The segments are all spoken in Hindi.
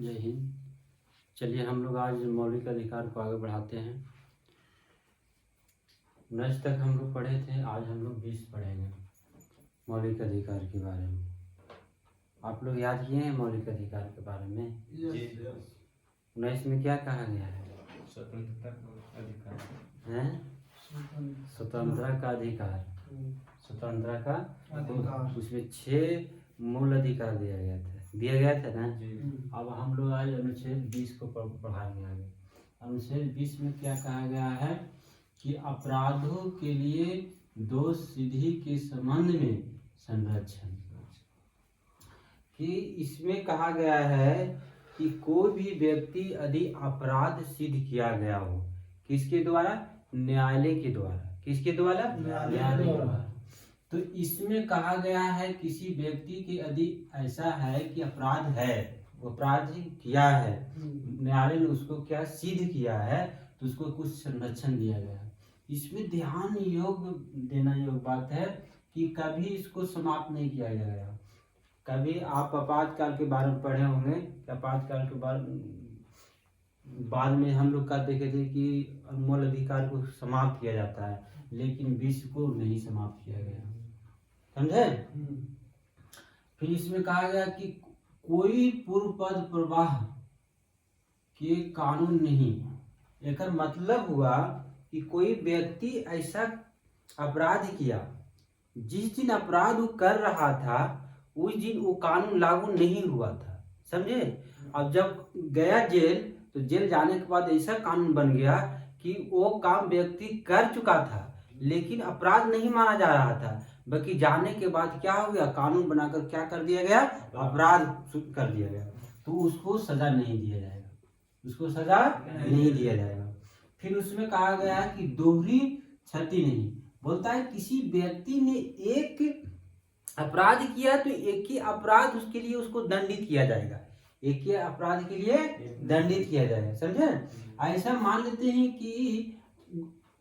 जय हिंद। चलिए हम लोग आज मौलिक अधिकार को आगे बढ़ाते हैं। 19 तक हम लोग पढ़े थे, आज हम लोग 20 पढ़ेंगे मौलिक अधिकार के बारे में। आप लोग याद किए हैं मौलिक अधिकार के बारे में? 19 में क्या कहा गया है? स्वतंत्रता का अधिकार हैं? स्वतंत्रता का अधिकार। स्वतंत्रता का अधिकार। उसमें 6 मूल अधिकार दिया गया था ना। अब हम लोग आज अनुच्छेद 20 को पढ़ाएंगे आगे। अनुच्छेद 20 में क्या कहा गया है कि अपराधों के लिए दोष सिद्धि के संबंध में संरक्षण। कि इसमें कहा गया है कि कोई भी व्यक्ति यदि अपराध सिद्ध किया गया हो, किसके द्वारा? न्यायालय के द्वारा। किसके द्वारा? न्यायालय के द्वारा। तो इसमें कहा गया है किसी व्यक्ति के यदि ऐसा है कि अपराध है, अपराध किया है, न्यायालय ने उसको क्या सिद्ध किया है, तो उसको कुछ संरक्षण दिया गया है। इसमें ध्यान देना योग्य बात है कि कभी इसको समाप्त नहीं किया गया। कभी आप आपातकाल के बारे में पढ़े होंगे, आपातकाल के बाद में हम लोग का देखे थे कि मूल अधिकार को समाप्त किया जाता है, लेकिन 20 को नहीं समाप्त किया गया। समझे? फिर इसमें कहा गया कि कोई पूर्व पद प्रवाह के कानून नहीं। एक मतलब हुआ कि कोई व्यक्ति ऐसा अपराध किया, जिस दिन अपराध वो कर रहा था उस दिन वो कानून लागू नहीं हुआ था। समझे? अब जब गया जेल, तो जेल जाने के बाद ऐसा कानून बन गया कि वो काम व्यक्ति कर चुका था, लेकिन अपराध नहीं माना जा रहा था। बल्कि जाने के बाद क्या हो गया, कानून बनाकर क्या कर दिया गया, अपराध कर दिया गया, तो उसको सजा नहीं दिया जाएगा, उसको सजा नहीं दिया जाएगा। फिर उसमें कहा गया कि दोहरी क्षति नहीं। बोलता है किसी व्यक्ति ने एक अपराध किया तो एक ही अपराध उसके लिए उसको दंडित किया जाएगा, एक ही अपराध के लिए दंडित किया जाएगा। समझे? ऐसा मान लेते हैं कि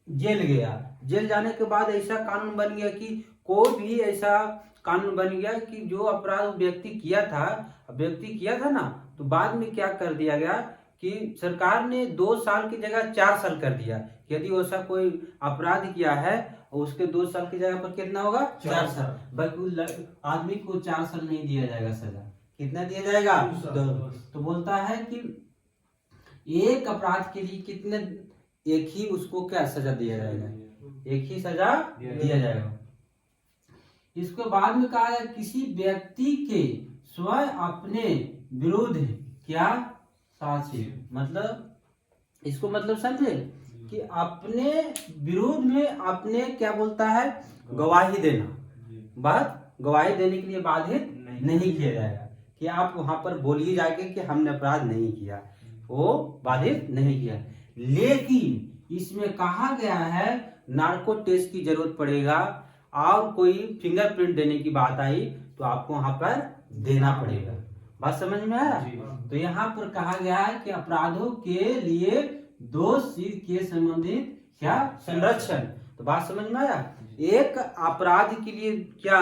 जेल गया, जेल जाने के बाद ऐसा कानून बन गया कि कोई भी ऐसा कानून बन गया कि जो अपराध व्यक्ति किया था ना, तो बाद में क्या कर दिया गया कि सरकार ने 2 साल की जगह 4 साल कर दिया कि यदि ऐसा कोई अपराध किया है और उसके 2 साल की जगह पर कितना होगा, 4 साल। बल्कि आदमी को 4 साल नहीं दिया जाएगा सजा। कितना दिया जाएगा? 2। तो बोलता है कि एक अपराध के लिए कितने, एक ही उसको क्या सजा दिया जाएगा, एक ही सजा दिया जाएगा। इसके बाद में कहा है किसी व्यक्ति के स्वयं अपने विरुद्ध क्या साक्षी, मतलब इसको मतलब समझे कि अपने विरोध में अपने क्या बोलता है, गवाही देना। बात गवाही देने के लिए बाधित नहीं किया जाएगा कि आप वहां पर बोलिए जाके कि हमने अपराध नहीं किया, वो बाधित नहीं किया। लेकिन इसमें कहा गया है नार्को टेस्ट की जरूरत पड़ेगा और कोई फिंगरप्रिंट देने की बात आई तो आपको वहां पर देना पड़ेगा। बात समझ में आया? तो यहाँ पर कहा गया है कि अपराधों के लिए दोष सिद्ध के संबंधित क्या संरक्षण। तो बात समझ में आया? एक अपराध के लिए क्या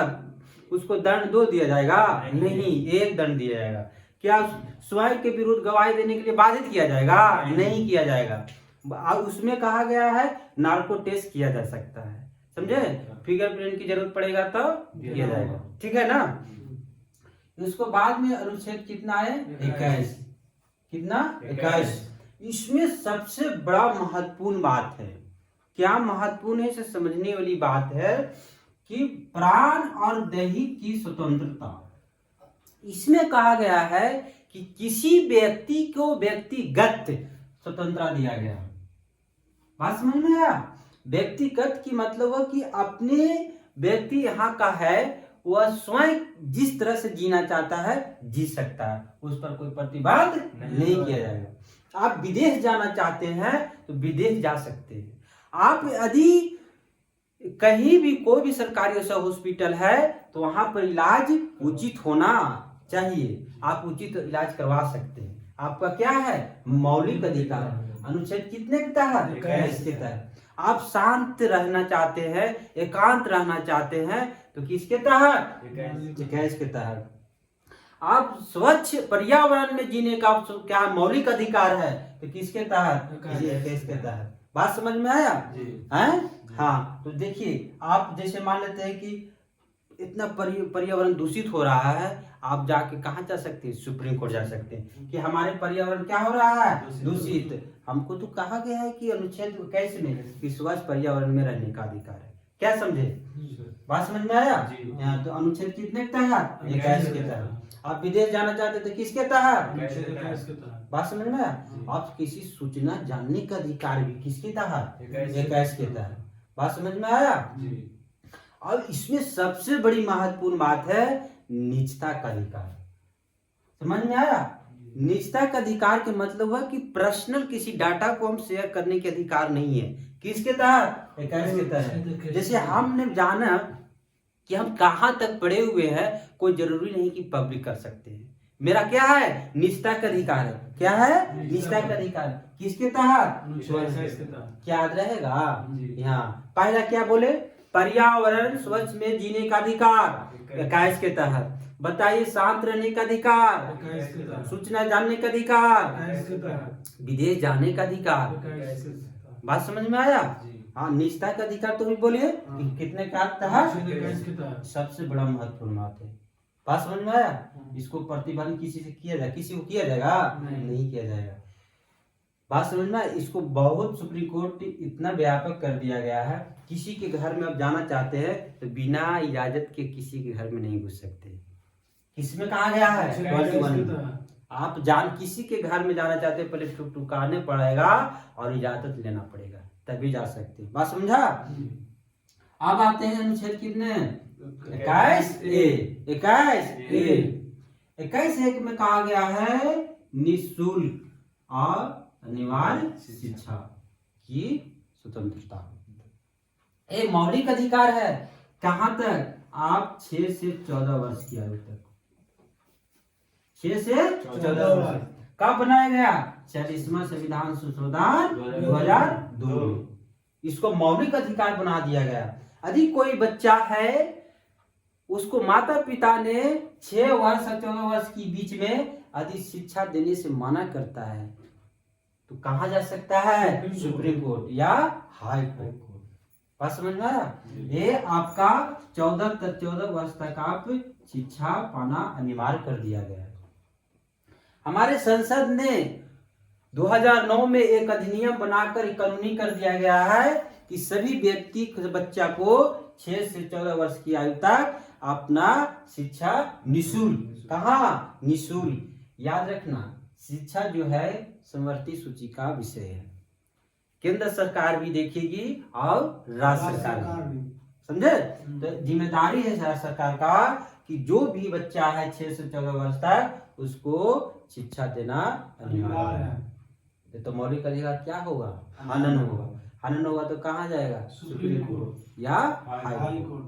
उसको दंड 2 दिया जाएगा? नहीं, 1 दंड दिया जाएगा। क्या स्वयं के विरुद्ध गवाही देने के लिए बाधित किया जाएगा? नहीं किया जाएगा। उसमें कहा गया है नार्को टेस्ट किया जा सकता है। समझे? फिंगरप्रिंट की जरूरत पड़ेगा तो किया जाएगा। ठीक है ना? उसको बाद में अनुच्छेद कितना है? 21। कितना? 21। इसमें सबसे बड़ा महत्वपूर्ण बात है। क्या महत्वपूर्ण है? इसे समझने वाली बात है कि प्राण और दैहिक की स्वतंत्रता। इसमें कहा गया है कि किसी व्यक्ति को व्यक्तिगत स्वतंत्रता दिया गया। बात समझ में आया? व्यक्तिगत की मतलब है कि अपने व्यक्ति यहाँ का है, वह स्वयं जिस तरह से जीना चाहता है जी सकता है, उस पर कोई प्रतिबंध नहीं किया जाएगा। आप विदेश जाना चाहते हैं तो विदेश जा सकते हैं। आप यदि कहीं भी कोई भी सरकारी ऐसा हॉस्पिटल है तो वहां पर इलाज उचित होना चाहिए, आप उचित इलाज करवा सकते हैं। आपका क्या है? मौलिक अधिकार। अनुच्छेद कितने के तहत? 21 के तहत। आप शांत रहना चाहते हैं, एकांत रहना चाहते हैं तो किसके तहत? 21 के तहत। आप स्वच्छ पर्यावरण में जीने का क्या मौलिक अधिकार है, तो किसके तहत, इसके तहत। बात समझ में आया हैं? हाँ, तो देखिए आप जैसे मान लेते हैं कि इतना पर्यावरण दूषित हो रहा है, आप जाके कहाँ जा सकते हैं, सुप्रीम कोर्ट जा सकते हैं कि हमारे पर्यावरण क्या हो रहा है, दूषित। हमको तो कहा गया है कि अनुच्छेद 21 में कि स्वच्छ पर्यावरण में रहने का अधिकार है। क्या समझे, बात समझ में आया? तो अनुच्छेद कितने के तहत, 21 के तहत। आप विदेश जाना चाहते थे, किसके तहत, बात समझ में आया? आप किसी सूचना जानने का अधिकार भी किसके तहत, 21 के तहत। बात समझ में आया? और इसमें सबसे बड़ी महत्वपूर्ण बात है निजता का अधिकार। समझ में आया? निजता का अधिकार के मतलब है कि पर्सनल किसी डाटा को हम शेयर करने के अधिकार नहीं है। किसके तहत, 21 के तहत। जैसे हमने जाना कि हम कहाँ तक पढ़े हुए हैं, कोई जरूरी नहीं कि पब्लिक कर सकते हैं। मेरा क्या है, निजता का अधिकार है। क्या है, निजता का अधिकार। किसके तहत, क्या याद रहेगा यहाँ? पहला क्या बोले, पर्यावरण स्वच्छ में जीने का अधिकार 21 के तहत। बताइए, शांत रहने का अधिकार, सूचना जानने का अधिकार, विदेश जाने का अधिकार। बात समझ में आया? हाँ, निजता का अधिकार तो भी बोलिए कितने का तहत, सबसे बड़ा महत्वपूर्ण बात है। बात समझ में आया? इसको प्रतिबंध किसी से किया जाए, किसी को किया जाएगा नहीं किया जाएगा। बात समझ में? इसको बहुत सुप्रीम कोर्ट इतना व्यापक कर दिया गया है, किसी के घर में आप जाना चाहते हैं तो बिना इजाजत के किसी के घर में नहीं घुस सकते। किसमें कहा गया है, आप किसी के घर में जाना चाहते हैं, पहले ठुकाने पड़ेगा और इजाजत लेना पड़ेगा, तभी जा सकते हैं। बात समझा? अब आते हैं अनुच्छेद कितने, 21A। 21A में कहा गया है निःशुल्क और अनिवार्य शिक्षा की स्वतंत्रता। ये मौलिक अधिकार है। कहां तक, आप 6 से 14 वर्ष की आयु तक। 6 से 14 वर्ष। कब बनाया गया, 40वां संविधान संशोधन 2002। इसको मौलिक अधिकार बना दिया गया। यदि कोई बच्चा है, उसको माता पिता ने 6 वर्ष और 14 वर्ष के बीच में यदि शिक्षा देने से मना करता है, तो कहां जा सकता है, सुप्रीम कोर्ट या हाई कोर्ट। बात समझ में आया? ये आपका 14 वर्ष तक आप शिक्षा पाना अनिवार्य कर दिया गया है। हमारे संसद ने 2009 में एक अधिनियम बनाकर कानूनी कर दिया गया है कि सभी व्यक्ति बच्चा को 6 से 14 वर्ष की आयु तक अपना शिक्षा निःशुल्क। कहाँ, निःशुल्क। याद रखना, शिक्षा जो है समवर्ती सूची का विषय है। केंद्र सरकार भी देखेगी और राज्य सरकार भी। समझे? तो जिम्मेदारी है राज्य सरकार का कि जो भी बच्चा है 6 से 14 वर्ष तक उसको शिक्षा देना अनिवार्य है। तो मौलिक अधिकार क्या होगा, हनन होगा। हनन होगा तो कहाँ जाएगा, सुप्रीम कोर्ट या हाई कोर्ट।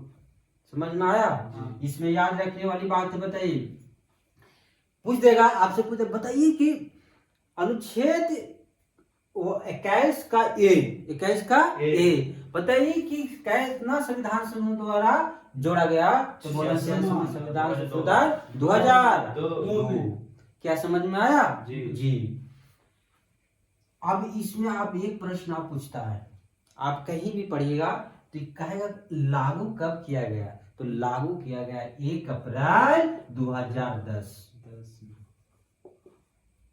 समझ में आया? इसमें याद रखने वाली बात बताइए, पूछ देगा आपसे, पूछ बताइए कि अनुच्छेद 21 का ए बताइए कि कितना संविधान संशोधन द्वारा जोड़ा गया, तो बोला संविधान संशोधन 2002। क्या समझ में आया? जी। अब इसमें आप एक प्रश्न आप पूछता है, आप कहीं भी पढ़िएगा तो कहेगा लागू कब किया गया, तो लागू किया गया 1 अप्रैल 2010।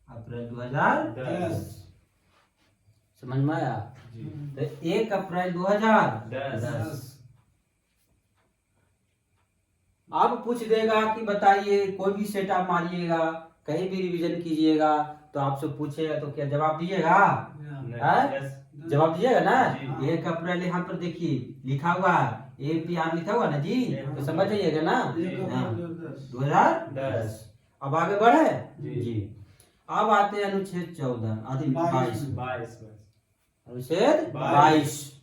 अप्रैल 2010। समझ में आया? तो 1 अप्रैल 2010। अब पूछ देगा कि बताइए, कोई भी सेट आप मारिएगा, कहीं भी रिवीजन कीजिएगा तो आपसे पूछेगा तो क्या जवाब दिएगा? जवाब दिएगा ना? 1 अप्रैल यहाँ पर देखिए लिखा हुआ है, APR लिखा हुआ ना जी, तो समझ जाइएगा ना, 2010। अब आगे बढ़े जी। अब आते हैं अनुच्छेद 14 अनुच्छेद 22।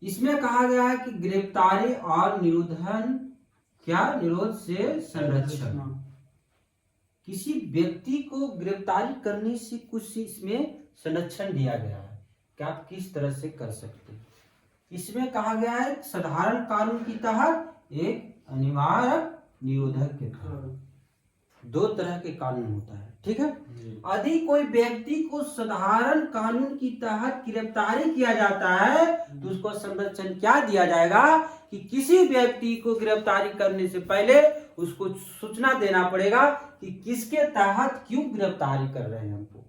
इसमें कहा गया है कि गिरफ्तारी और निरोध से संरक्षण। किसी व्यक्ति को गिरफ्तारी करने से कुछ इसमें संरक्षण दिया गया है कि आप किस तरह से कर सकते हैं। इसमें कहा गया है साधारण कानून के तहत एक अनिवार्य निरोधक के तहत। दो तरह के कानून होता है, ठीक है। यदि कोई व्यक्ति को साधारण कानून की तहत गिरफ्तारी किया जाता है तो उसको संरक्षण क्या दिया जाएगा कि किसी व्यक्ति को गिरफ्तारी करने से पहले उसको सूचना देना पड़ेगा कि किसके तहत क्यों गिरफ्तारी कर रहे हैं हमको,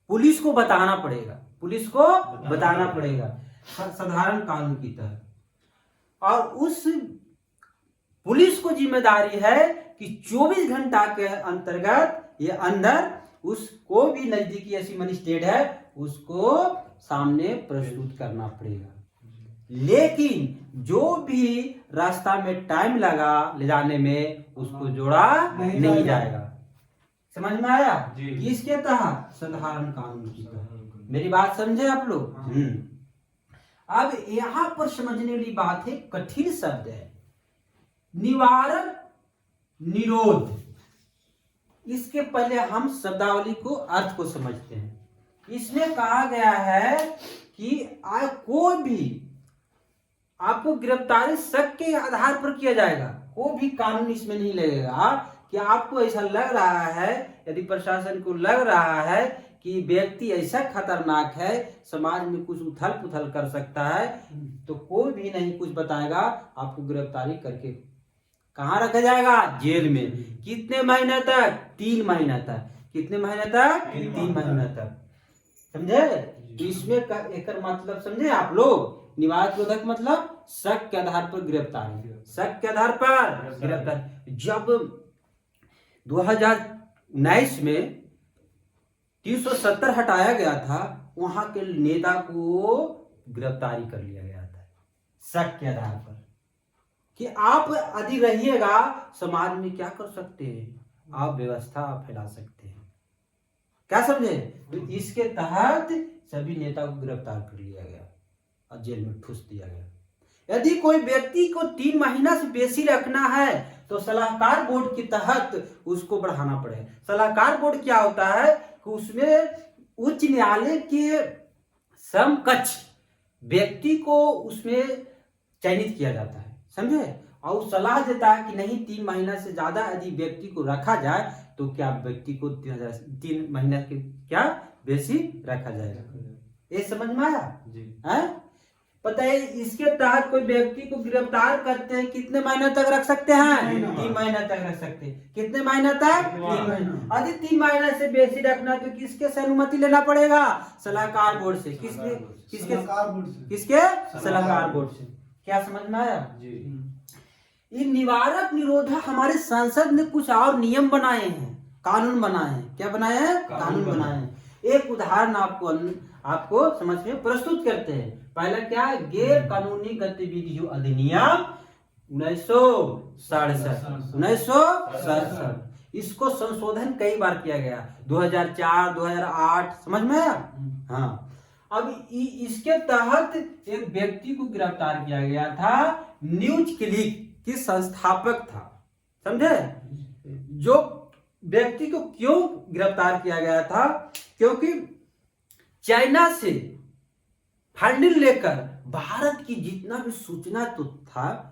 पुलिस को बताना पड़ेगा, पुलिस को बताना पड़ेगा साधारण कानून की तहत। और उस पुलिस को जिम्मेदारी है कि 24 घंटा के अंतर्गत ये अंदर उसको भी नजदीकी ऐसी मजिस्ट्रेट है उसको सामने प्रस्तुत करना पड़ेगा। लेकिन जो भी रास्ता में टाइम लगा ले जाने में उसको जोड़ा नहीं जाएगा। समझ में आया? किसके तहत? साधारण कानून की तहत। मेरी बात समझे आप लोग? अब यहाँ पर समझने वाली बात है, कठिन शब्द है निवारक निरोध। इसके पहले हम शब्दावली को अर्थ को समझते हैं। इसमें कहा गया है कि कोई भी आपको गिरफ्तारी शक के आधार पर किया जाएगा, कोई भी कानून इसमें नहीं लगेगा कि आपको ऐसा लग रहा है, यदि प्रशासन को लग रहा है कि व्यक्ति ऐसा खतरनाक है समाज में कुछ उथल पुथल कर सकता है, तो कोई भी नहीं कुछ बताएगा, आपको गिरफ्तारी करके कहाँ रखा जाएगा? जेल में। कितने महीने तक? 3 महीने तक। कितने महीने तक? 3 महीने तक। समझे? तो इसमें एक मतलब समझे आप लोग? निवारक निरोधक मतलब शक के आधार पर गिरफ्तारी, शक के आधार पर गिरफ्तारी। जब 2019 में 370 हटाया गया था, वहां के नेता को गिरफ्तारी कर लिया गया था शक के आधार पर कि आप यदि रहिएगा समाज में क्या कर सकते हैं, आप व्यवस्था फैला सकते हैं। क्या समझे? तो इसके तहत सभी नेता को गिरफ्तार कर लिया गया और जेल में ठूस दिया गया। यदि कोई व्यक्ति को 3 महीना से बेसी रखना है तो सलाहकार बोर्ड के तहत उसको बढ़ाना पड़े। सलाहकार बोर्ड क्या होता है कि उसमें उच्च न्यायालय के समकक्ष व्यक्ति को उसमें चयनित किया जाता है, समझे? और सलाह देता है कि नहीं 3 महीना से ज्यादा यदि व्यक्ति को रखा जाए तो क्या व्यक्ति को 3 महीना के क्या बेसी रखा जाएगा। ये समझ में आया? है? पता है इसके तहत कोई व्यक्ति को गिरफ्तार करते हैं, कितने महीने तक रख सकते हैं? 3 महीने तक रख सकते हैं। कितने महीने तक? 3 महीने। यदि 3 महीने से बेसी रखना तो किसके से अनुमति लेना पड़ेगा? सलाहकार बोर्ड से। किसके? सलाहकार बोर्ड से। क्या समझ में आया? ये निवारक निरोधक हमारे संसद ने कुछ और नियम बनाए हैं, कानून बनाए हैं। क्या बनाए हैं? कानून बनाए हैं। एक उदाहरण आपको समझ में प्रस्तुत करते हैं। पहला क्या है? गैर कानूनी गतिविधियों अधिनियम 1967। इसको संशोधन कई बार किया गया, 2004, 2008। समझ में आया? हाँ। अब इसके तहत एक व्यक्ति को गिरफ्तार किया गया था, न्यूज क्लिक की संस्थापक था, समझे? जो व्यक्ति को क्यों गिरफ्तार किया गया था? क्योंकि चाइना से फंडिंग लेकर भारत की जितना भी सूचना तो था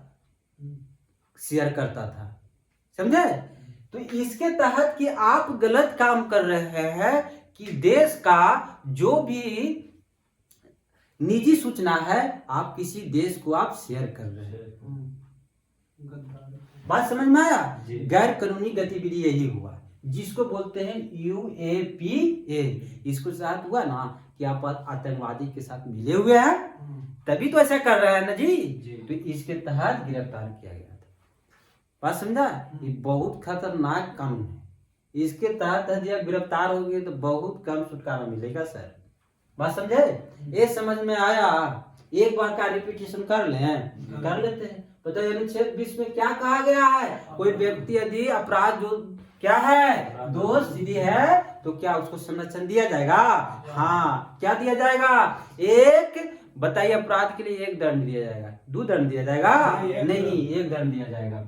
शेयर करता था, समझे? तो इसके तहत कि आप गलत काम कर रहे हैं कि देश का जो भी निजी सूचना है आप किसी देश को आप शेयर कर रहे हैं। बात समझ में आया? गैर कानूनी गतिविधि यही हुआ जिसको बोलते हैं UAPA। इसको साथ हुआ ना कि आप आतंकवादी के साथ मिले हुए हैं, तभी तो ऐसा कर रहे हैं ना जी। तो इसके तहत गिरफ्तार किया गया था। बात समझा? ये बहुत खतरनाक कानून है। इसके तहत यदि आप गिरफ्तार हो गए तो बहुत कम छुटकारा मिलेगा सर। बात समझे? ये समझ में आया? एक बार का रिपीटेशन कर लेते हैं। पता है अनुच्छेद 20 में क्या कहा गया है? कोई व्यक्ति यदि अपराध जो क्या है दोष यदि है तो क्या उसको संरक्षण दिया जाएगा? हाँ। क्या दिया जाएगा? एक बताइए, अपराध के लिए 1 दंड दिया जाएगा, 2 दंड दिया जाएगा? नहीं, 1 दंड दिया जाएगा।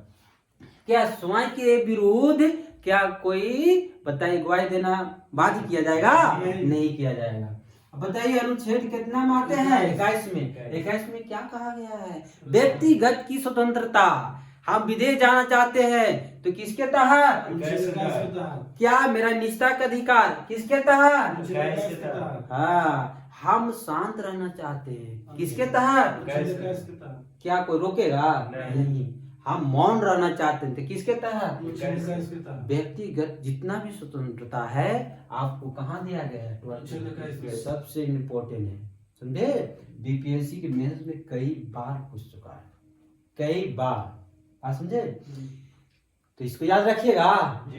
क्या स्वयं के विरुद्ध क्या कोई बताइए गवाही देना बाध्य किया जाएगा? नहीं किया जाएगा। बताइए अनुच्छेद कितना में आते हैं? 21 में। 21 में क्या कहा गया है? व्यक्तिगत की स्वतंत्रता। हम विदेश जाना चाहते हैं तो किसके तहत? अनुच्छेद 21 के तहत। क्या मेरा निजता का अधिकार किसके तहत? अनुच्छेद 21 के तहत। हाँ, हम शांत रहना चाहते हैं किसके तहत? अनुच्छेद 21 के तहत। क्या कोई रोकेगा? नहीं। हम मौन रहना चाहते थे किसके तहत? अनुच्छेद 21 के तहत। व्यक्तिगत जितना भी स्वतंत्रता है आपको कहाँ दिया गया है? अनुच्छेद 21 के। सबसे इम्पोर्टेंट है, समझे? बीपीएससी के मेंस में कई बार पूछ चुका है, कई बार, आप समझे? तो इसको याद रखिएगा।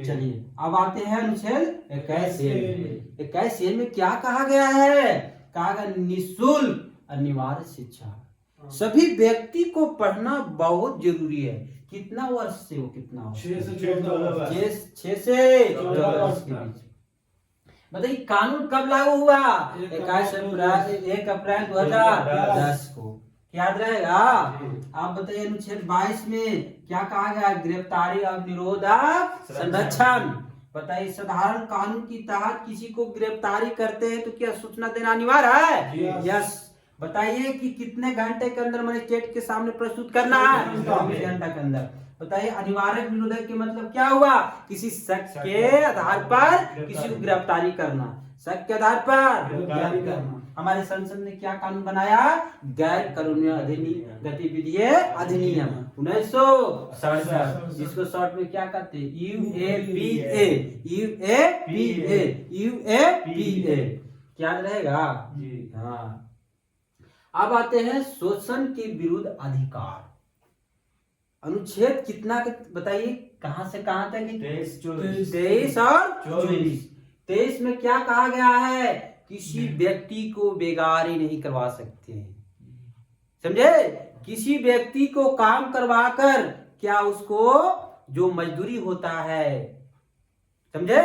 चलिए अब आते हैं अनुच्छेद 21 में क्या कहा गया है? कहा गया निःशुल्क अनिवार्य शिक्षा सभी व्यक्ति को पढ़ना बहुत जरूरी है। कितना वर्ष से वो कितना वर्ष? 6 से 14 वर्ष। 6 से 14 वर्ष के बीच। बताइए कानून कब लागू हुआ? 1 अप्रैल 2010 को। याद रहेगा? आप बताइए अनुच्छेद 22 में क्या कहा गया? गिरफ्तारी और निरोधक संरक्षण। बताइए साधारण कानून की तहत किसी को गिरफ्तारी करते हैं तो क्या सूचना देना अनिवार्य है? यस। बताइए कि कितने घंटे के अंदर मजिस्ट्रेट के सामने प्रस्तुत करना है? 24 घंटा के अंदर। बताइए अनिवार्य निरोधक के मतलब क्या हुआ? किसी शख्स के आधार पर किसी को गिरफ्तारी करना, शक के आधार पर गिरफ्तारी करना। हमारे संसद ने क्या कानून बनाया? गैर कानूनी गतिविधि अधिनियम 1967, जिसको शॉर्ट में क्या कहते हैं? यूएपीए। क्या रहेगा? हाँ। अब आते हैं शोषण के विरुद्ध अधिकार। अनुच्छेद कितना बताइए, कहां से कहां तक? 23 और 24। 23 में क्या कहा गया है? किसी व्यक्ति को बेगारी नहीं करवा सकते हैं, समझे? किसी व्यक्ति को काम करवाकर क्या उसको जो मजदूरी होता है, समझे,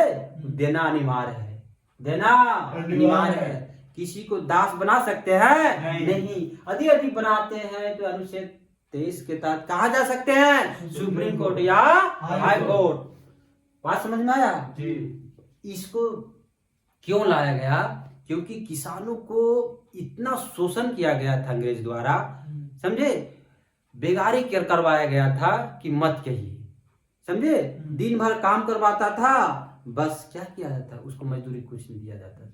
देना अनिवार्य है, देना अनिवार्य है। किसी को दास बना सकते हैं? नहीं। यदि बनाते हैं तो अनुच्छेद 23 के तहत कहा जा सकते हैं? सुप्रीम कोर्ट या हाई कोर्ट। बात समझ में आया? इसको क्यों लाया गया? क्योंकि किसानों को इतना शोषण किया गया था अंग्रेज द्वारा, समझे? बेगारी करवाया गया था कि मत कहिए, समझे? दिन भर काम करवाता था, बस क्या किया जाता? उसको मजदूरी कुछ नहीं दिया जाता था।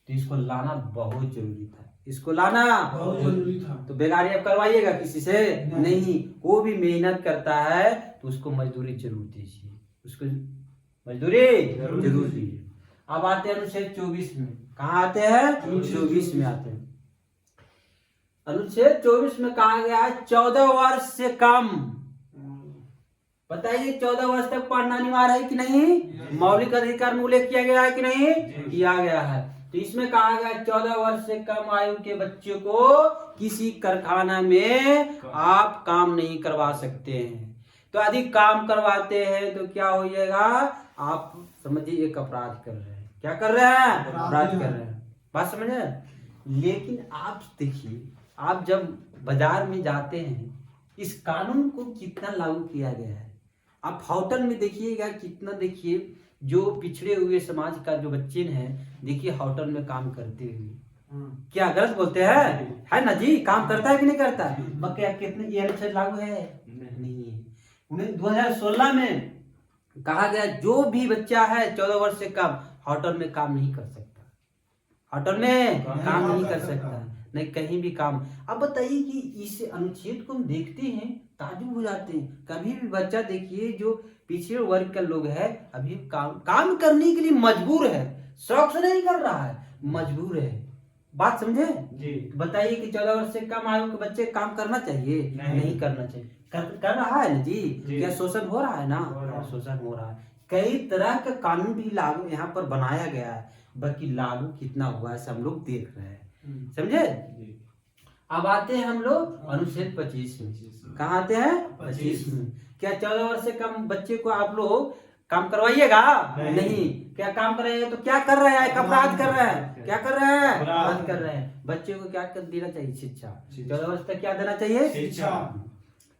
तो इसको लाना बहुत जरूरी था, इसको लाना बहुत जरूरी था। तो बेगारी अब करवाइएगा किसी से? नहीं। वो भी मेहनत करता है तो उसको मजदूरी जरूर दीजिए, उसको मजदूरी जरूर दीजिए। अब आते हैं अनुच्छेद 24 में। कहाँ आते हैं? 24 में आते हैं। अनुच्छेद 24 में कहा गया है 14 वर्ष से कम। बताइए 14 वर्ष तक पढ़ना अनिवार्य है कि नहीं? मौलिक अधिकार में उल्लेख किया गया है कि नहीं? किया गया है। तो इसमें कहा गया 14 वर्ष से कम आयु के बच्चे को किसी कारखाना में आप काम नहीं करवा सकते हैं। तो यदि काम करवाते हैं तो क्या हो जाएगा? आप समझिए एक अपराध कर रहे हैं। क्या कर रहे हैं? अपराध कर रहे हैं। बात समझे? लेकिन आप देखिए, आप जब बाजार में जाते हैं, इस कानून को कितना लागू किया गया है। आप होटल में देखिएगा कितना, देखिए जो पिछड़े हुए समाज का जो बच्चे हैं, देखिए होटल में काम करते हुए क्या गलत बोलते हैं? है ना जी? काम करता है कि नहीं करता? क्या कितने ये अनुच्छेद लागू है? नहीं है। 2016 में कहा गया जो भी बच्चा है 14 वर्ष से कम होटल में काम नहीं कर सकता, होटल में काम नहीं कर सकता, नहीं कहीं भी काम। अब बताइए कि इस अनुच्छेद को हम देखते हैं, ताजुब हो जाते हैं। कभी भी बच्चा देखिए जो पिछड़े वर्ग का लोग है, अभी काम करने के लिए मजबूर है, शौक से नहीं कर रहा है, मजबूर है। बात समझे? बताइए कि 14 वर्ष से कम आयु के बच्चे काम करना चाहिए? नहीं करना चाहिए। कर रहा है ना जी? क्या शोषण हो रहा है ना? शोषण हो रहा है। कई तरह का कानून भी लागू यहाँ पर बनाया गया है, बाकी लागू कितना हुआ है सब लोग देख रहे हैं, समझे? अब आते हैं हम लोग अनुच्छेद 25 में। कहाँ आते हैं? 25 में। क्या 14 वर्ष से कम बच्चे को आप लोग काम करवाइएगा? नहीं। क्या काम कर रहे हैं? तो क्या कर रहे हैं? अपराध कर रहे हैं। क्या कर रहे हैं? अपराध कर रहे हैं। बच्चे को क्या देना चाहिए? शिक्षा। 14 वर्ष तक क्या देना चाहिए? शिक्षा।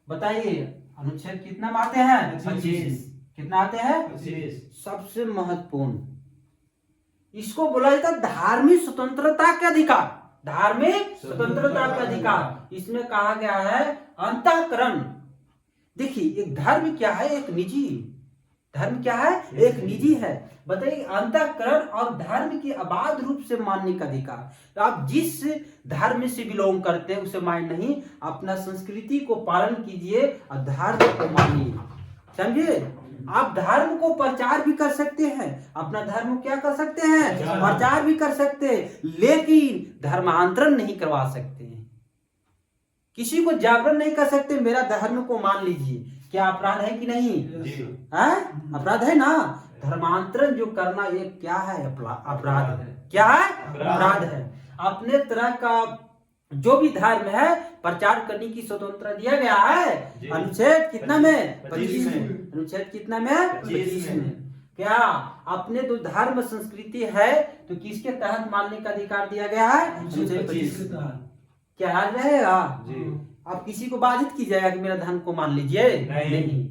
बताइए अनुच्छेद कितना में आते हैं? 25। कितना आते हैं? 25। सबसे महत्वपूर्ण इसको बोला जाता है धार्मिक स्वतंत्रता के अधिकार। धार्मिक स्वतंत्रता का अधिकार। इसमें कहा गया है अंतःकरण। देखिए एक धर्म क्या है? एक निजी धर्म क्या है? एक निजी है। बताइए, अंतःकरण और धर्म की अबाध रूप से मानने का अधिकार। तो आप जिस धर्म से बिलोंग करते हैं उसे मान नहीं, अपना संस्कृति को पालन कीजिए और धर्म को मानिए। समझे? आप धर्म को प्रचार भी कर सकते हैं, अपना धर्म क्या कर सकते हैं? प्रचार भी कर सकते हैं, लेकिन धर्मांतरण नहीं करवा सकते हैं। किसी को जागरण नहीं कर सकते मेरा धर्म को मान लीजिए। क्या अपराध है कि नहीं? है? अपराध है ना? धर्मांतरण जो करना ये क्या है? अपराध है। क्या है? अपराध है। अपने तरह का जो भी धर्म है प्रचार करने की स्वतंत्रता दिया गया है। अनुच्छेद कितना में? 25 में। अनुच्छेद कितना में? 25 में। क्या अपने जो धर्म संस्कृति है तो किसके तहत मानने का अधिकार दिया गया है? अनुच्छेद 25 के तहत। क्या याद रहेगा? आप किसी को बाधित कीजिएगा कि मेरा धर्म को मान लीजिए? नहीं।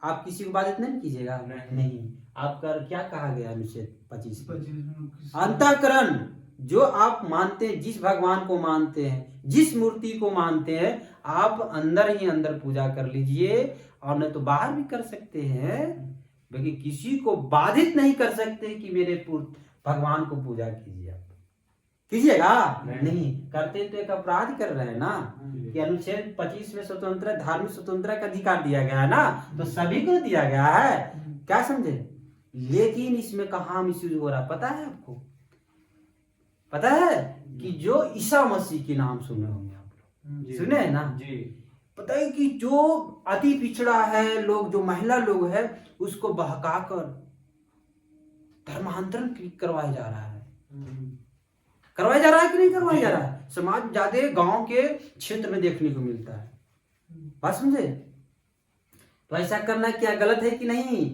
आप किसी को बाधित नहीं कीजिएगा? नहीं। आपका क्या कहा गया अनुच्छेद 25? अंतःकरण जो आप मानते हैं, जिस भगवान को मानते हैं, जिस मूर्ति को मानते हैं, आप अंदर ही अंदर पूजा कर लीजिए, और न तो बाहर भी कर सकते हैं, लेकिन किसी को बाधित नहीं कर सकते कि मेरे भगवान को पूजा कीजिए। आप कीजिएगा? नहीं करते तो एक अपराध कर रहे हैं ना। कि अनुच्छेद 25 में स्वतंत्र धार्मिक स्वतंत्रता का अधिकार दिया गया है ना, तो सभी को दिया गया है। क्या समझे? लेकिन इसमें कहाँ मिसयूज हो रहा पता है आपको? पता है कि जो ईसा मसीह के नाम सुने होंगे आप लोग, सुने हैं ना? पता है कि जो अति पिछड़ा है लोग, जो महिला लोग है, उसको बहकाकर धर्मांतरण करवाया जा रहा है। करवाया जा रहा है कि नहीं करवाया जा रहा है? समाज ज्यादा गांव के क्षेत्र में देखने को मिलता है। बात समझे? तो ऐसा करना क्या गलत है कि नहीं?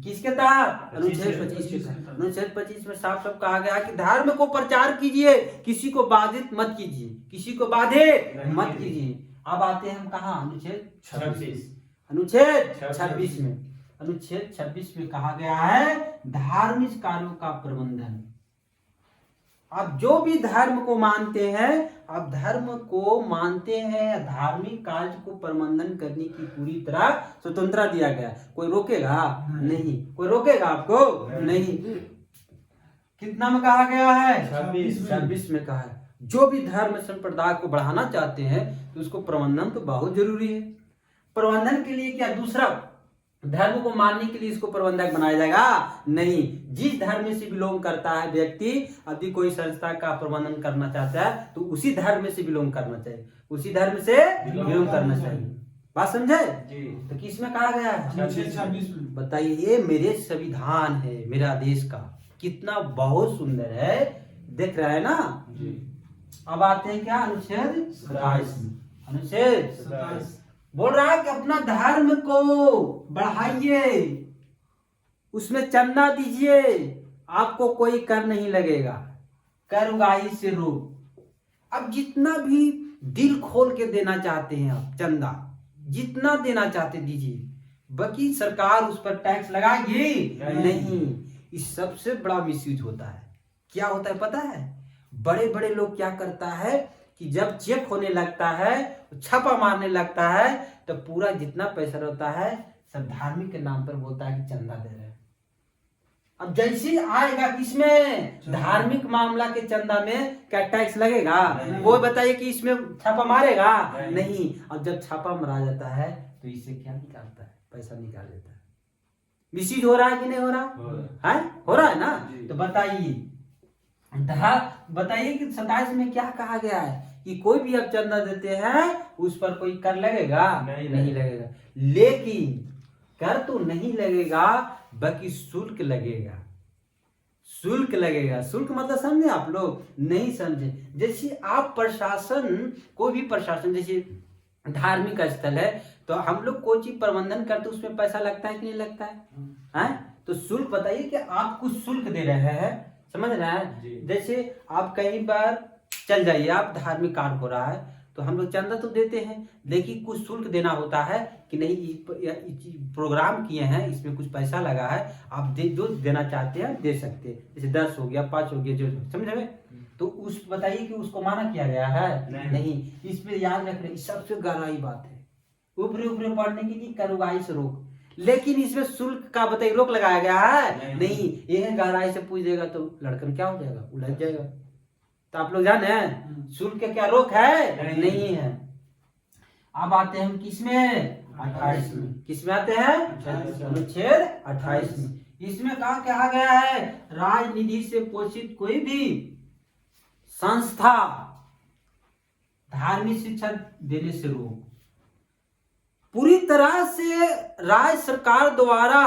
किसके तहत? अनुच्छेद 25 के तहत। अनुच्छेद 25 में साफ साफ कहा गया कि धर्म को प्रचार कीजिए, किसी को बाधित मत कीजिए, किसी को बाधित मत कीजिए। अब आते हैं हम कहाँ? अनुच्छेद 26। अनुच्छेद 26 में, अनुच्छेद 26 में कहा गया है धार्मिक कार्यों का प्रबंधन। आप जो भी धर्म को मानते हैं, आप धर्म को मानते हैं, धार्मिक कार्य को प्रबंधन करने की पूरी तरह स्वतंत्रता दिया गया। कोई रोकेगा? नहीं। कोई रोकेगा आपको? नहीं। कितना में कहा गया है? 26 में कहा है। जो भी धर्म संप्रदाय को बढ़ाना चाहते हैं तो उसको प्रबंधन तो बहुत जरूरी है। प्रबंधन के लिए क्या दूसरा धर्म को मानने के लिए इसको प्रबंधक बनाया जाएगा? नहीं। जिस धर्म से बिलोंग करता है व्यक्ति, अभी कोई संस्था का प्रबंधन करना चाहता है तो उसी धर्म से बिलोंग करना चाहिए, उसी धर्म से बिलोंग करना चाहिए। बात समझे? तो किस में कहा गया है? बताइए, ये मेरे संविधान है मेरा देश का, कितना बहुत सुंदर है, देख रहा है ना? अब आते हैं क्या? अनुच्छेद 27। अनुच्छेद 27 बोल रहा है कि अपना धर्म को बढ़ाइए, उसमें चंदा दीजिए, आपको कोई कर नहीं लगेगा, कर उगाही से रोक। अब जितना भी दिल खोल के देना चाहते हैं आप चंदा, जितना देना चाहते दीजिए, बाकी सरकार उस पर टैक्स लगाएगी नहीं। इस सबसे बड़ा मिसयूज होता है। क्या होता है पता है? बड़े बड़े लोग क्या करता है कि जब चेक होने लगता है, छापा मारने लगता है, तो पूरा जितना पैसा रहता है सब धार्मिक के नाम पर बोलता है कि चंदा दे रहे हैं। अब जैसे आएगा किसमें? धार्मिक मामला के चंदा में क्या टैक्स लगेगा? वो बताइए कि इसमें छापा मारेगा? नहीं। अब जब छापा मारा जाता है तो इससे क्या निकालता है? पैसा निकाल देता है। मिसयूज हो रहा है कि नहीं हो रहा है? हो रहा है ना? तो बताइए कि 27 में क्या कहा गया है कि कोई भी आप चंदा देते हैं उस पर कोई कर लगेगा? नहीं लगेगा। लेकिन कर तो नहीं लगेगा, बाकी शुल्क लगेगा। शुल्क लगेगा। शुल्क मतलब समझे आप लोग? नहीं समझे। जैसे आप प्रशासन, कोई भी प्रशासन, जैसे धार्मिक स्थल है तो हम लोग कोई चीज प्रबंधन करते उसमें पैसा लगता है कि नहीं लगता है? तो शुल्क बताइए कि आप कुछ शुल्क दे रहे हैं, समझ रहे हैं? जैसे आप कहीं बार चल जाइए, आप धार्मिक कार्य हो रहा है तो हम लोग चंदा तो देते हैं, लेकिन कुछ शुल्क देना होता है कि नहीं, प्रोग्राम किए हैं, इसमें कुछ पैसा लगा है, आप जो देना चाहते हैं दे सकते हैं। जैसे 10 हो गया, 5 हो गया, जो समझे? तो उस बताइए कि उसको माना किया गया है? नहीं। इसमें याद रख रहे, सबसे गहराई बात है, ऊपरी ऊपरी पढ़ने की करुगाई से रोक। लेकिन इसमें शुल्क का बताइए रोक लगाया गया है? नहीं। नहीं। ये गहराई से पूछ देगा तो लड़कन क्या हो जाएगा, उलझ जाएगा। तो आप लोग जाने शुल्क का क्या रोक है? नहीं है। अब आते हैं हम किसमें? 28 में। किसमें आते हैं? अनुच्छेद 28 में। इसमें कहा गया है, राजनिधि से पोषित कोई भी संस्था धार्मिक शिक्षा देने से रोक। पूरी तरह से राज्य सरकार द्वारा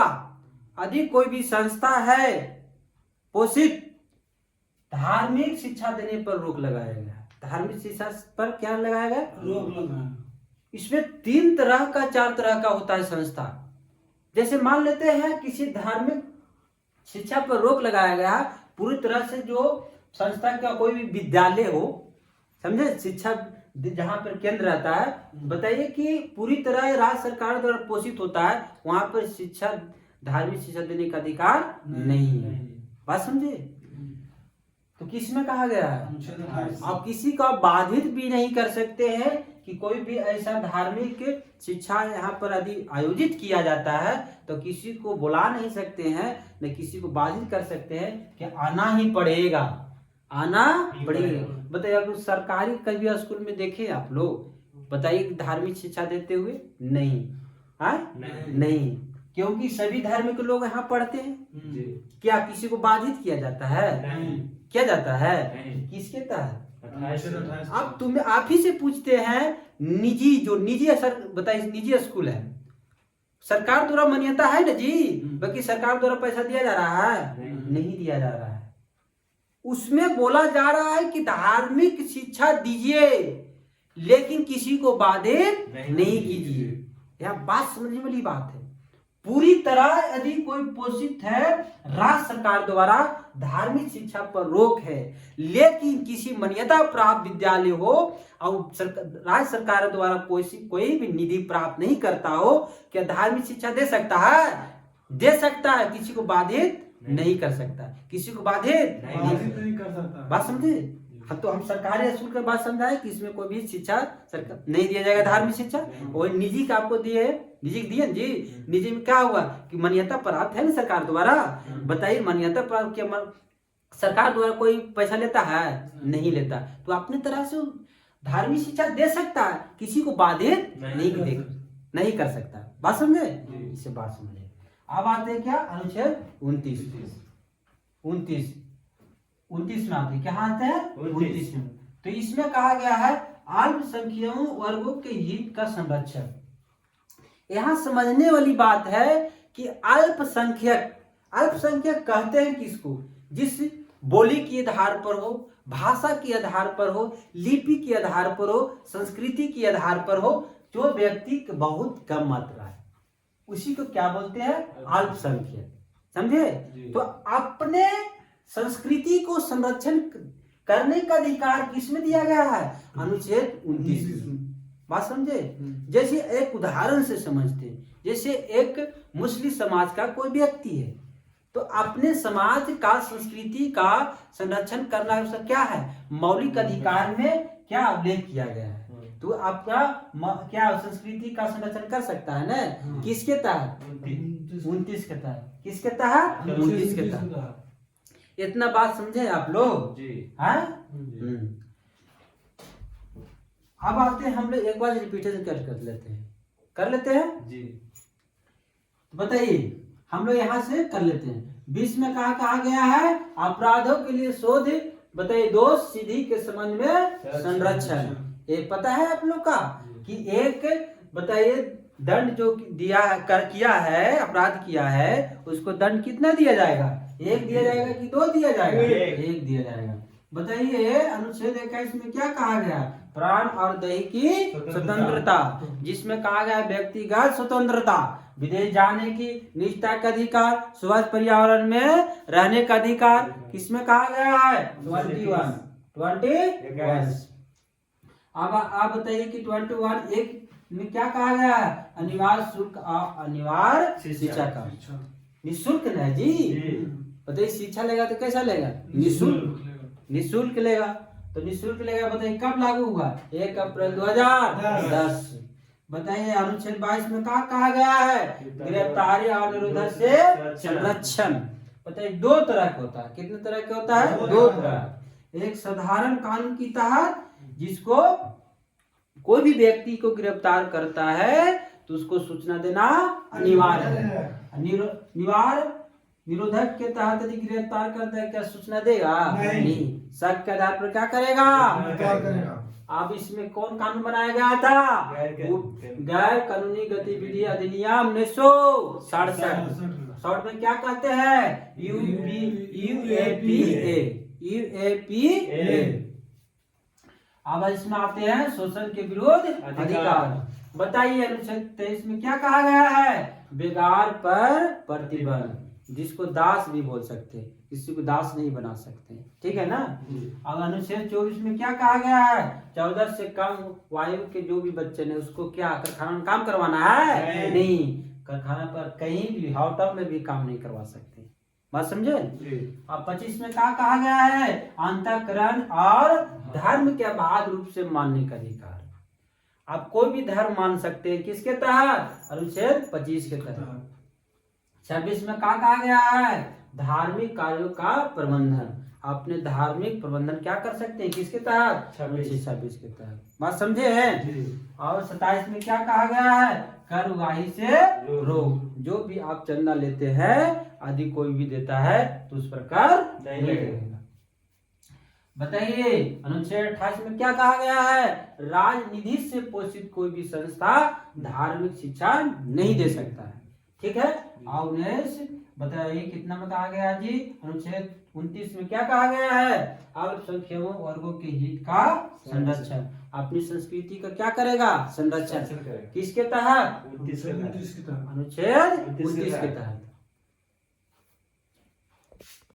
यदि कोई भी संस्था है पोषित, धार्मिक शिक्षा देने पर रोक लगाया गया। धार्मिक शिक्षा पर क्या लगाया गया? रोक लगा। इसमें 3 तरह का 4 तरह का होता है संस्था। जैसे मान लेते हैं किसी धार्मिक शिक्षा पर रोक लगाया गया, पूरी तरह से जो संस्था का कोई भी विद्यालय हो, समझे, शिक्षा जहां पर केंद्र रहता है, बताइए कि पूरी तरह राज्य सरकार द्वारा पोषित होता है, वहां पर शिक्षा धार्मिक शिक्षा देने का अधिकार नहीं है। बात समझे? तो किसमें कहा गया है? आप किसी का बाधित भी नहीं कर सकते हैं कि कोई भी ऐसा धार्मिक शिक्षा यहाँ पर यदि आयोजित किया जाता है तो किसी को बुला नहीं सकते हैं, न किसी को बाधित कर सकते हैं कि आना ही पड़ेगा, आना पड़ेगा। बताइए आप सरकारी कभी स्कूल में देखे आप लोग, बताइए धार्मिक शिक्षा देते हुए? नहीं। नहीं, क्योंकि सभी धर्म के लोग यहाँ पढ़ते हैं। क्या किसी को बाधित किया जाता है? किया जाता है? किसके तहत? अब तुम्हें आप ही से पूछते हैं, निजी जो निजी बताइए निजी स्कूल है, सरकार द्वारा मान्यता है ना जी, बाकी सरकार द्वारा पैसा दिया जा रहा है? नहीं दिया जा रहा है। उसमें बोला जा रहा है कि धार्मिक शिक्षा दीजिए लेकिन किसी को बाधित नहीं कीजिए। यह बात समझने वाली बात है। पूरी तरह यदि कोई पोषित है, राज्य सरकार द्वारा धार्मिक शिक्षा पर रोक है, लेकिन किसी मान्यता प्राप्त विद्यालय हो और राज्य सरकार द्वारा कोई भी निधि प्राप्त नहीं करता हो, क्या धार्मिक शिक्षा दे सकता है? दे सकता है, किसी को बाधित नहीं कर सकता, किसी को बाधित नहीं कर सकता। बात समझे? हाँ, तो हम सरकारी स्कूल की बात समझाए कि इसमें कोई भी शिक्षा सरकार नहीं दिया जाएगा धार्मिक शिक्षा। और निजी का आपको दिए, निजी दिए जी। निजी में क्या हुआ कि मान्यता प्राप्त है ना सरकार द्वारा। बताइए मान्यता प्राप्त किया, सरकार द्वारा कोई पैसा लेता है? नहीं लेता। तो अपनी तरह से धार्मिक शिक्षा दे सकता है, किसी को बाधित नहीं कर सकता। बात समझे? इससे बात समझे। अब आते हैं क्या? अनुच्छेद 29 में आते हैं। क्या आते हैं? 29 में। तो इसमें कहा गया है अल्पसंख्यकों वर्गों के हित का संरक्षण। यहाँ समझने वाली बात है कि अल्पसंख्यक कहते हैं किसको? जिस बोली के आधार पर हो, भाषा के आधार पर हो, लिपि के आधार पर हो, संस्कृति के आधार पर हो, जो व्यक्ति बहुत कम मात्रा है, उसी को क्या बोलते हैं? अल्पसंख्यक। समझे? तो अपने संस्कृति को संरक्षण करने का अधिकार किसमें दिया गया है? अनुच्छेद 29 में। बात समझे? जैसे एक उदाहरण से समझते हैं, जैसे एक मुस्लिम समाज का कोई व्यक्ति है, तो अपने समाज का संस्कृति का संरक्षण करना उसका क्या है? मौलिक अधिकार में क्या उल्लेख किया गया है। तो आपका क्या संस्कृति का संरक्षण कर सकता है ना? किसके तहत? 29 के तहत। किसके तहत? 29 के तहत। इतना बात समझे आप लोग? हाँ। अब आते हैं हम लोग एक बार रिपीटेशन कर लेते हैं जी। बताइए हम लोग यहाँ से कर लेते हैं। 20 में कहा गया है अपराधों के लिए शोध, बताइए दोष सिद्धि के संबंध में संरक्षण। एक पता है आप लोग का कि एक बताइए दंड जो किया है, अपराध किया है, उसको दंड कितना दिया जाएगा? 1 दिया जाएगा कि 2 दिया जाएगा? 1 दिया जाएगा। बताइए अनुच्छेद 21 में क्या कहा गया? प्राण और देह की स्वतंत्रता, जिसमें कहा गया व्यक्तिगत स्वतंत्रता, विदेश जाने की, निजता का अधिकार, स्वच्छ पर्यावरण में रहने का अधिकार। किसमें कहा गया है? 21। अब आप बताइए कि 21(1) में क्या कहा गया है? अनिवार्य शुल्क अनिवार्य शिक्षा का निःशुल्क है जी। बताइए शिक्षा लेगा तो कैसा लेगा? निःशुल्क लेगा। तो निःशुल्क लेगा, बताइए कब लागू हुआ? 1 अप्रैल 2010। बताइए अनुच्छेद 22 में क्या कहा गया है? गिरफ्तारी और निरोधक से संरक्षण। बताइए दो तरह का होता है। कितने तरह का होता है? दो तरह। एक साधारण कानून की तहत जिसको कोई भी व्यक्ति को गिरफ्तार करता है तो उसको सूचना देना अनिवार्य है। निरोधक के तहत यदि गिरफ्तार करता है क्या सूचना देगा? नहीं। शक के आधार पर क्या करेगा? अब इसमें कौन कानून बनाया गया था? गैर कानूनी गतिविधि अधिनियम 1967। शॉर्ट में क्या कहते हैं? यूएपीए। अब इसमें आते हैं शोषण के विरुद्ध अधिकार। बताइए अनुच्छेद 23 में क्या कहा गया है? बेगार पर प्रतिबंध, जिसको दास भी बोल सकते हैं, किसी को दास नहीं बना सकते, ठीक है ना। अब अनुच्छेद 24 में क्या कहा गया है? 14 से कम आयु के जो भी बच्चे ने उसको क्या कारखाना में काम करवाना है? नहीं। कारखाना पर कहीं भी होटल में भी काम नहीं करवा सकते। बात समझे? अब 25 में क्या कहा गया है? अंतःकरण और धर्म के अबाध रूप से मानने का अधिकार। आप कोई भी धर्म मान सकते हैं, किसके तहत? अनुच्छेद 25 के तहत। 26 में क्या कहा गया है? धार्मिक कार्यों का प्रबंधन। अपने धार्मिक प्रबंधन क्या कर सकते हैं, किसके तहत? 26 के तहत। बात समझे हैं? और 27 में क्या कहा गया है? कर उगाही से रोक। जो भी आप चंदा लेते हैं आदि कोई भी देता है तो उस पर कर नहीं लगेगा। बताइए अनुच्छेद 28 में क्या कहा गया है? राजनिधि से पोषित कोई भी संस्था धार्मिक शिक्षा नहीं दे सकता है, ठीक है। और 19 बताइए कितना में कहा गया जी? अनुच्छेद 29 में क्या कहा गया है? अल्पसंख्यक वर्गों के हित का संरक्षण। अपनी संस्कृति का क्या करेगा? संरक्षण। किसके तहत? अनुच्छेद 29 के तहत।